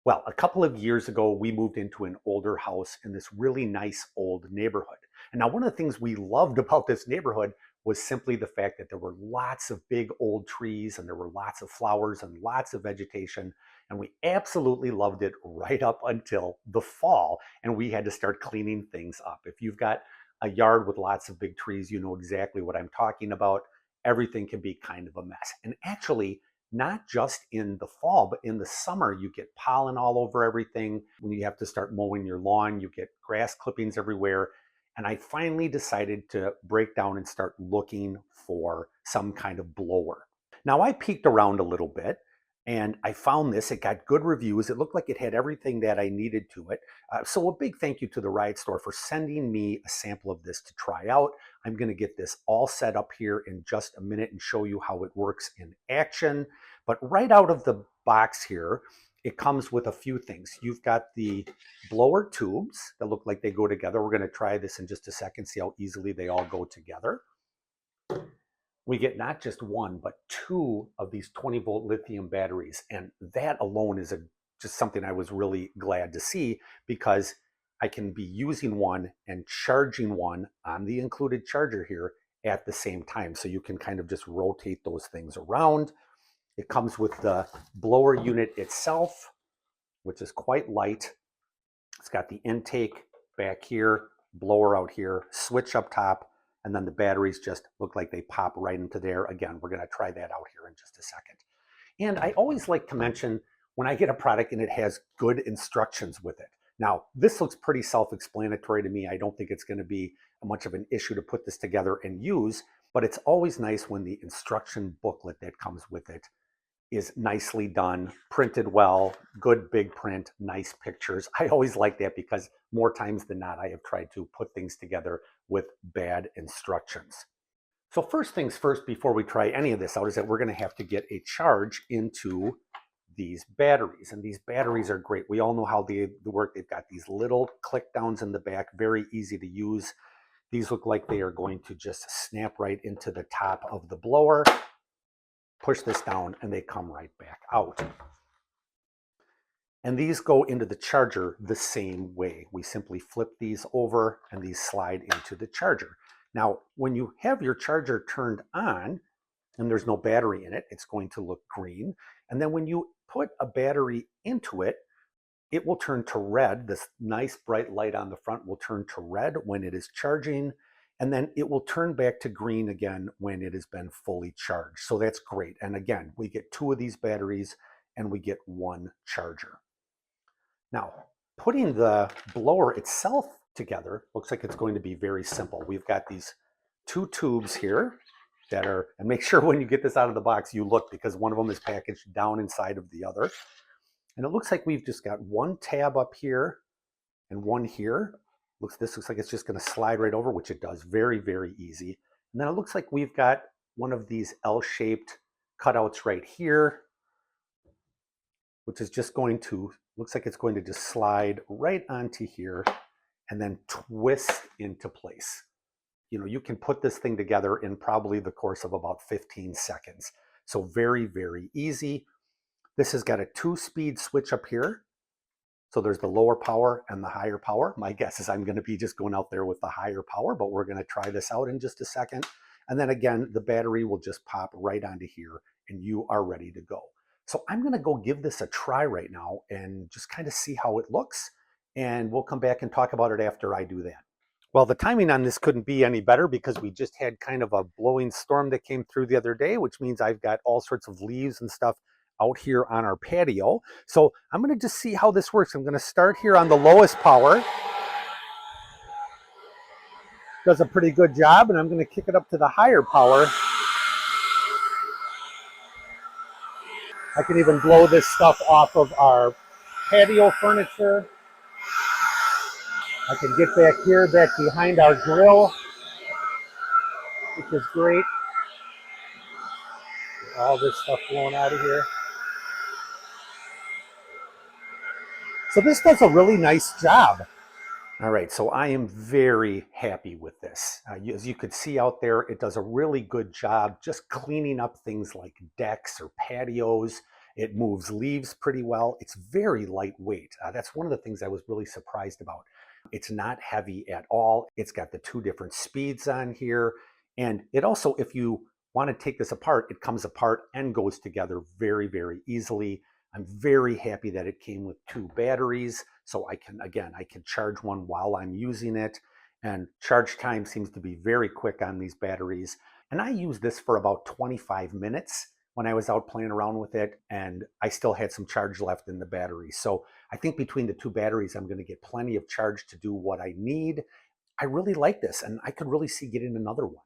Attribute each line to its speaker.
Speaker 1: Well, a couple of years ago, we moved into an older house in this really nice old neighborhood. And now, one of the things we loved about this neighborhood was simply the fact that there were lots of big old trees and there were lots of flowers and lots of vegetation. And we absolutely loved it right up until the fall. And we had to start cleaning things up. If you've got a yard with lots of big trees, you know exactly what I'm talking about. Everything can be kind of a mess. And actually, not just in the fall, but in the summer, you get pollen all over everything. When you have to start mowing your lawn, you get grass clippings everywhere. And I finally decided to break down and start looking for some kind of blower. Now, I peeked around a little bit and I found this. It got good reviews. It looked like it had everything that I needed to it. So a big thank you to the RYAHT store for sending me a sample of this to try out. I'm going to get this all set up here in just a minute and show you how it works in action. But right out of the box here, it comes with a few things. You've got the blower tubes that look like they go together. We're going to try this in just a second, see how easily they all go together. We get not just one, but two of these 20-volt lithium batteries. And that alone is just something I was really glad to see, because I can be using one and charging one on the included charger here at the same time. So you can kind of just rotate those things around. It comes with the blower unit itself, which is quite light. It's got the intake back here, blower out here, switch up top, and then the batteries just look like they pop right into there. Again, we're going to try that out here in just a second. And I always like to mention when I get a product and it has good instructions with it. Now, this looks pretty self-explanatory to me. I don't think it's going to be much of an issue to put this together and use, but it's always nice when the instruction booklet that comes with it is nicely done, printed well, good big print, nice pictures. I always like that because more times than not, I have tried to put things together with bad instructions. So first things first, before we try any of this out, is that we're going to have to get a charge into these batteries. And these batteries are great. We all know how they work. They've got these little click downs in the back, very easy to use. These look like they are going to just snap right into the top of the blower. Push this down and they come right back out. And these go into the charger the same way. We simply flip these over and these slide into the charger. Now, when you have your charger turned on and there's no battery in it, it's going to look green. And then when you put a battery into it, it will turn to red. This nice bright light on the front will turn to red when it is charging. And then it will turn back to green again when it has been fully charged. So that's great. And again, we get two of these batteries and we get one charger. Now, putting the blower itself together looks like it's going to be very simple. We've got these two tubes here that are, and make sure when you get this out of the box, you look, because one of them is packaged down inside of the other. And it looks like we've just got one tab up here and one here. This looks like it's just going to slide right over, which it does. Very, very easy. And then it looks like we've got one of these L-shaped cutouts right here, which is just going to, looks like it's going to just slide right onto here and then twist into place. You know, you can put this thing together in probably the course of about 15 seconds. So very, very easy. This has got a 2-speed switch up here. So there's the lower power and the higher power. My guess is I'm going to be just going out there with the higher power, but we're going to try this out in just a second. And then again, the battery will just pop right onto here and you are ready to go. So I'm going to go give this a try right now and just kind of see how it looks. And we'll come back and talk about it after I do that. Well, the timing on this couldn't be any better because we just had kind of a blowing storm that came through the other day, which means I've got all sorts of leaves and stuff out here on our patio. So I'm going to just see how this works. I'm going to start here on the lowest power. Does a pretty good job, and I'm going to kick it up to the higher power. I can even blow this stuff off of our patio furniture. I can get back here, back behind our grill, which is great. All this stuff blowing out of here. So this does a really nice job. All right, so I am very happy with this. As you could see out there, it does a really good job just cleaning up things like decks or patios. It moves leaves pretty well. It's very lightweight. That's one of the things I was really surprised about. It's not heavy at all. It's got the two different speeds on here. And it also, if you want to take this apart, it comes apart and goes together very, very easily. I'm very happy that it came with two batteries. So I can, again, I can charge one while I'm using it. And charge time seems to be very quick on these batteries. And I used this for about 25 minutes when I was out playing around with it, and I still had some charge left in the battery. So I think between the two batteries, I'm going to get plenty of charge to do what I need. I really like this, and I could really see getting another one.